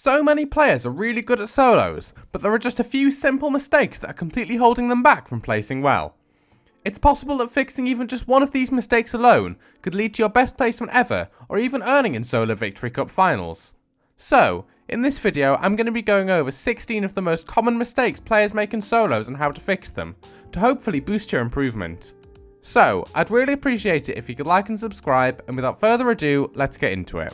So many players are really good at solos, but there are just a few simple mistakes that are completely holding them back from placing well. It's possible that fixing even just one of these mistakes alone could lead to your best placement ever, or even earning in Solo Victory Cup finals. So, in this video I'm going to be going over 16 of the most common mistakes players make in solos and how to fix them, to hopefully boost your improvement. So, I'd really appreciate it if you could like and subscribe, and without further ado, let's get into it.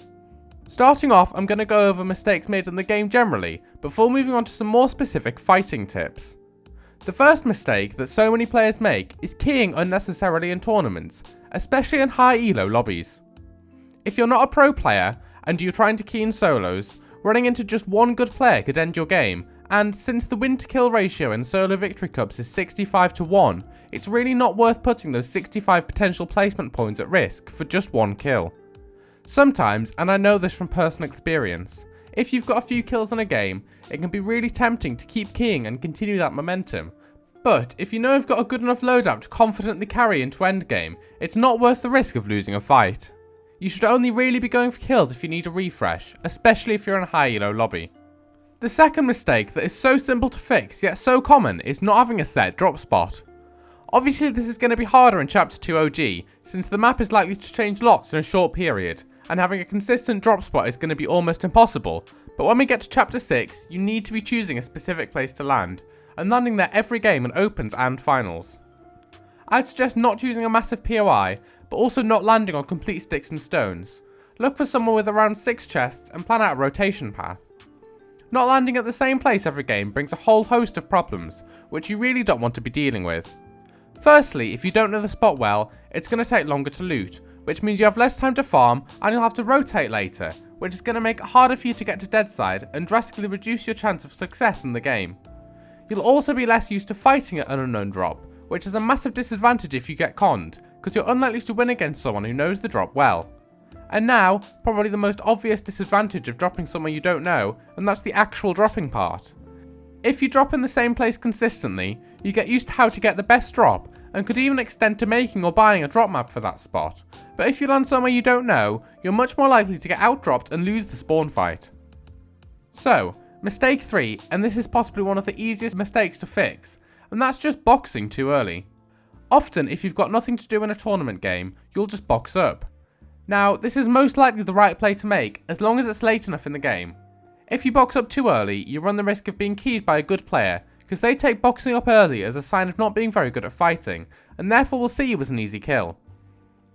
Starting off, I'm going to go over mistakes made in the game generally, before moving on to some more specific fighting tips. The first mistake that so many players make is keying unnecessarily in tournaments, especially in high elo lobbies. If you're not a pro player, and you're trying to key in solos, running into just one good player could end your game, and since the win to kill ratio in solo victory cups is 65-1, it's really not worth putting those 65 potential placement points at risk for just one kill. Sometimes, and I know this from personal experience, if you've got a few kills in a game, it can be really tempting to keep keying and continue that momentum. But if you know you've got a good enough loadout to confidently carry into endgame, it's not worth the risk of losing a fight. You should only really be going for kills if you need a refresh, especially if you're in a high elo lobby. The second mistake that is so simple to fix yet so common is not having a set drop spot. Obviously this is going to be harder in Chapter 2 OG, since the map is likely to change lots in a short period, and having a consistent drop spot is going to be almost impossible, but when we get to Chapter 6, you need to be choosing a specific place to land, and landing there every game in opens and finals. I'd suggest not choosing a massive POI, but also not landing on complete sticks and stones. Look for somewhere with around 6 chests and plan out a rotation path. Not landing at the same place every game brings a whole host of problems, which you really don't want to be dealing with. Firstly, if you don't know the spot well, it's going to take longer to loot, which means you have less time to farm and you'll have to rotate later, which is going to make it harder for you to get to dead side and drastically reduce your chance of success in the game. You'll also be less used to fighting at an unknown drop, which is a massive disadvantage if you get conned, because you're unlikely to win against someone who knows the drop well. And now, probably the most obvious disadvantage of dropping somewhere you don't know, and that's the actual dropping part. If you drop in the same place consistently, you get used to how to get the best drop, and could even extend to making or buying a drop map for that spot. But if you land somewhere you don't know, you're much more likely to get outdropped and lose the spawn fight. So, mistake 3, and this is possibly one of the easiest mistakes to fix, and that's just boxing too early. Often, if you've got nothing to do in a tournament game, you'll just box up. Now, this is most likely the right play to make, as long as it's late enough in the game. If you box up too early, you run the risk of being keyed by a good player, because they take boxing up early as a sign of not being very good at fighting, and therefore will see you as an easy kill.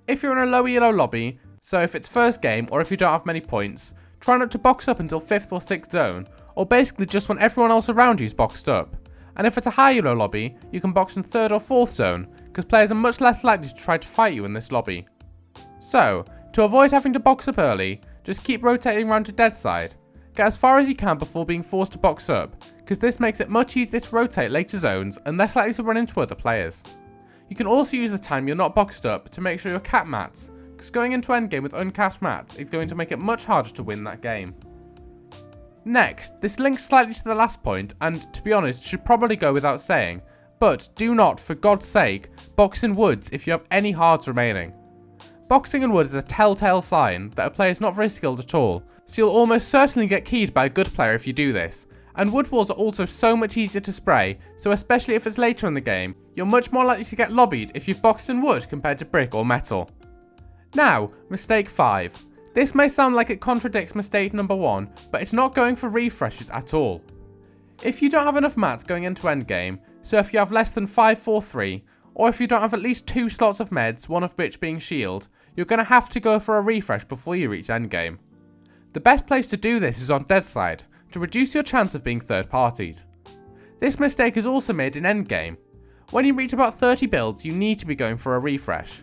If you're in a low elo lobby, so if it's first game or if you don't have many points, try not to box up until 5th or 6th zone, or basically just when everyone else around you is boxed up. And if it's a high elo lobby, you can box in 3rd or 4th zone, because players are much less likely to try to fight you in this lobby. So, to avoid having to box up early, just keep rotating around to dead side. Get as far as you can before being forced to box up, because this makes it much easier to rotate later zones and less likely to run into other players. You can also use the time you're not boxed up to make sure you're capped mats, because going into endgame with uncapped mats is going to make it much harder to win that game. Next, this links slightly to the last point and, to be honest, should probably go without saying, but do not, for God's sake, box in woods if you have any hearts remaining. Boxing in woods is a telltale sign that a player is not very skilled at all, so you'll almost certainly get keyed by a good player if you do this. And wood walls are also so much easier to spray, so especially if it's later in the game, you're much more likely to get lobbied if you've boxed in wood compared to brick or metal. Now, mistake 5. This may sound like it contradicts mistake number 1, but it's not going for refreshes at all. If you don't have enough mats going into endgame, so if you have less than 5-4-3, or if you don't have at least 2 slots of meds, one of which being shield, you're going to have to go for a refresh before you reach endgame. The best place to do this is on dead side, to reduce your chance of being third partied. This mistake is also made in endgame. When you reach about 30 builds, you need to be going for a refresh.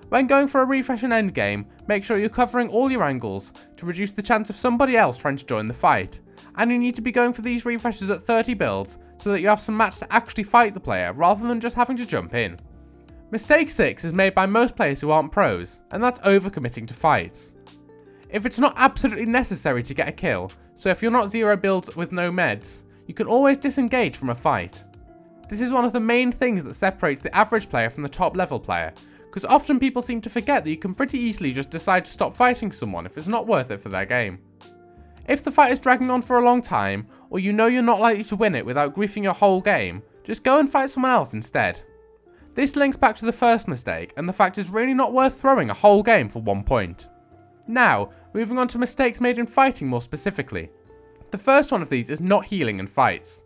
When going for a refresh in endgame, make sure you're covering all your angles to reduce the chance of somebody else trying to join the fight, and you need to be going for these refreshes at 30 builds so that you have some match to actually fight the player rather than just having to jump in. Mistake 6 is made by most players who aren't pros, and that's overcommitting to fights. If it's not absolutely necessary to get a kill, so if you're not 0 builds with no meds, you can always disengage from a fight. This is one of the main things that separates the average player from the top level player, because often people seem to forget that you can pretty easily just decide to stop fighting someone if it's not worth it for their game. If the fight is dragging on for a long time, or you know you're not likely to win it without griefing your whole game, just go and fight someone else instead. This links back to the first mistake, and the fact it's really not worth throwing a whole game for 1 point. Now, moving on to mistakes made in fighting more specifically. The first one of these is not healing in fights.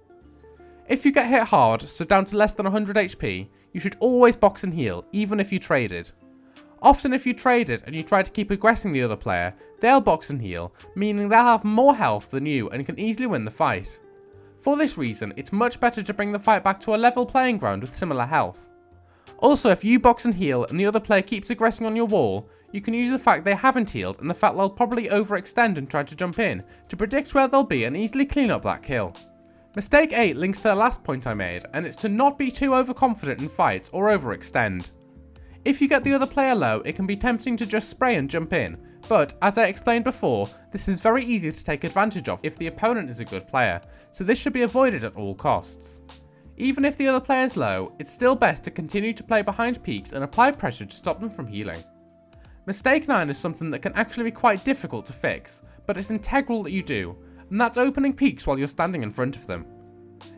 If you get hit hard, so down to less than 100 HP, you should always box and heal, even if you traded. Often if you traded and you try to keep aggressing the other player, they'll box and heal, meaning they'll have more health than you and can easily win the fight. For this reason, it's much better to bring the fight back to a level playing ground with similar health. Also, if you box and heal and the other player keeps aggressing on your wall, you can use the fact they haven't healed and the fact they'll probably overextend and try to jump in to predict where they'll be and easily clean up that kill. Mistake 8 links to the last point I made, and it's to not be too overconfident in fights or overextend. If you get the other player low, it can be tempting to just spray and jump in, but as I explained before, this is very easy to take advantage of if the opponent is a good player, so this should be avoided at all costs. Even if the other player is low, it's still best to continue to play behind peaks and apply pressure to stop them from healing. Mistake 9 is something that can actually be quite difficult to fix, but it's integral that you do, and that's opening peaks while you're standing in front of them.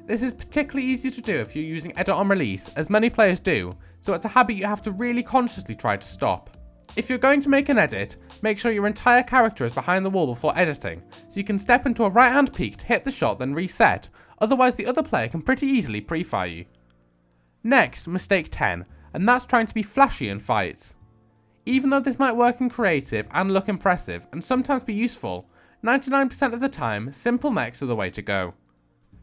This is particularly easy to do if you're using edit on release, as many players do, so it's a habit you have to really consciously try to stop. If you're going to make an edit, make sure your entire character is behind the wall before editing, so you can step into a right hand peak to hit the shot then reset, otherwise the other player can pretty easily pre-fire you. Next, mistake 10, and that's trying to be flashy in fights. Even though this might work in creative and look impressive, and sometimes be useful, 99% of the time, simple mechs are the way to go.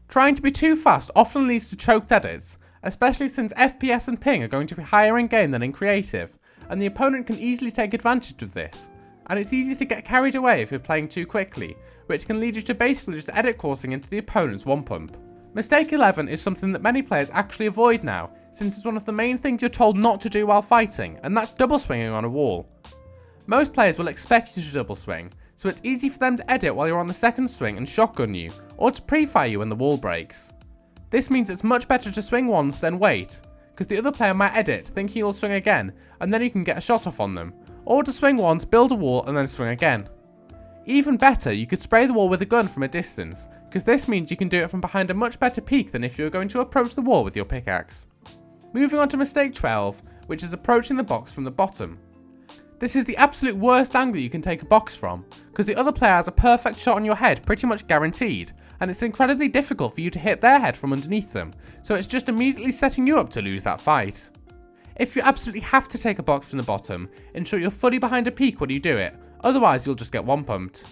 Trying to be too fast often leads to choked edits, especially since FPS and ping are going to be higher in game than in creative, and the opponent can easily take advantage of this, and it's easy to get carried away if you're playing too quickly, which can lead you to basically just edit coursing into the opponent's one pump. Mistake 11 is something that many players actually avoid now, since it's one of the main things you're told not to do while fighting, and that's double swinging on a wall. Most players will expect you to double swing, so it's easy for them to edit while you're on the second swing and shotgun you, or to pre-fire you when the wall breaks. This means it's much better to swing once then wait, because the other player might edit thinking you'll swing again, and then you can get a shot off on them, or to swing once, build a wall and then swing again. Even better, you could spray the wall with a gun from a distance, because this means you can do it from behind a much better peak than if you were going to approach the wall with your pickaxe. Moving on to mistake 12, which is approaching the box from the bottom. This is the absolute worst angle you can take a box from, because the other player has a perfect shot on your head pretty much guaranteed, and it's incredibly difficult for you to hit their head from underneath them, so it's just immediately setting you up to lose that fight. If you absolutely have to take a box from the bottom, ensure you're fully behind a peak when you do it, otherwise you'll just get one pumped.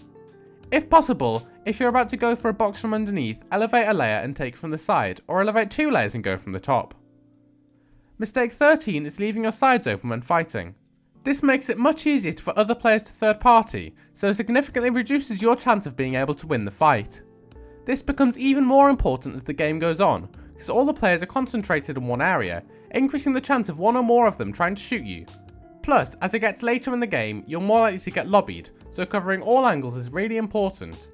If possible, if you're about to go for a box from underneath, elevate a layer and take from the side, or elevate 2 layers and go from the top. Mistake 13 is leaving your sides open when fighting. This makes it much easier for other players to third party, so significantly reduces your chance of being able to win the fight. This becomes even more important as the game goes on, because all the players are concentrated in one area, increasing the chance of one or more of them trying to shoot you. Plus, as it gets later in the game, you're more likely to get lobbied, so covering all angles is really important.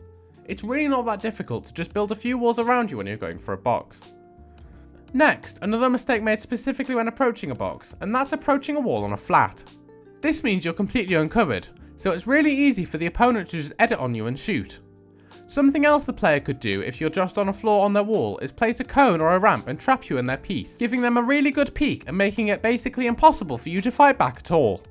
It's really not that difficult to just build a few walls around you when you're going for a box. Next, another mistake made specifically when approaching a box, and that's approaching a wall on a flat. This means you're completely uncovered, so it's really easy for the opponent to just edit on you and shoot. Something else the player could do if you're just on a floor on their wall is place a cone or a ramp and trap you in their piece, giving them a really good peek and making it basically impossible for you to fight back at all.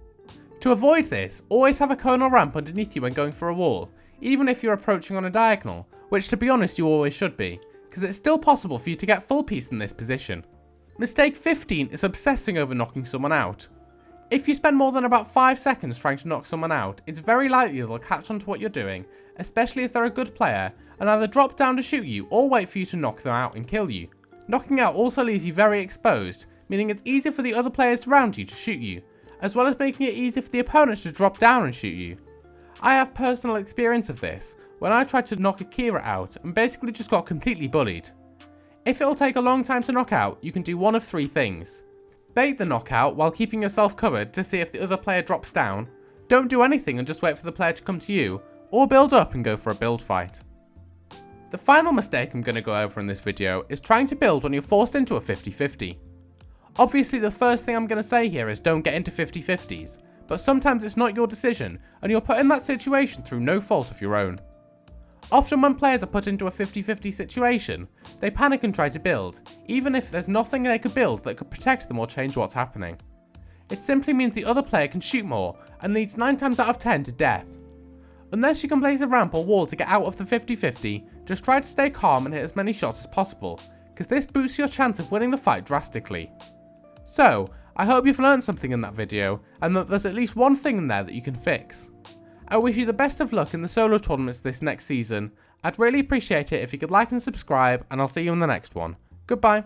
To avoid this, always have a cone or ramp underneath you when going for a wall, even if you're approaching on a diagonal, which to be honest you always should be, because it's still possible for you to get full peace in this position. Mistake 15 is obsessing over knocking someone out. If you spend more than about 5 seconds trying to knock someone out, it's very likely they'll catch on to what you're doing, especially if they're a good player, and either drop down to shoot you or wait for you to knock them out and kill you. Knocking out also leaves you very exposed, meaning it's easier for the other players around you to shoot you, as well as making it easier for the opponent to drop down and shoot you. I have personal experience of this, when I tried to knock Akira out and basically just got completely bullied. If it'll take a long time to knock out, you can do one of 3 things. Bait the knockout while keeping yourself covered to see if the other player drops down, don't do anything and just wait for the player to come to you, or build up and go for a build fight. The final mistake I'm going to go over in this video is trying to build when you're forced into a 50-50. Obviously the first thing I'm going to say here is don't get into 50-50s, but sometimes it's not your decision and you're put in that situation through no fault of your own. Often when players are put into a 50-50 situation, they panic and try to build, even if there's nothing they could build that could protect them or change what's happening. It simply means the other player can shoot more and leads 9 times out of 10 to death. Unless you can place a ramp or wall to get out of the 50-50, just try to stay calm and hit as many shots as possible, because this boosts your chance of winning the fight drastically. So, I hope you've learned something in that video, and that there's at least one thing in there that you can fix. I wish you the best of luck in the solo tournaments this next season. I'd really appreciate it if you could like and subscribe, and I'll see you in the next one. Goodbye.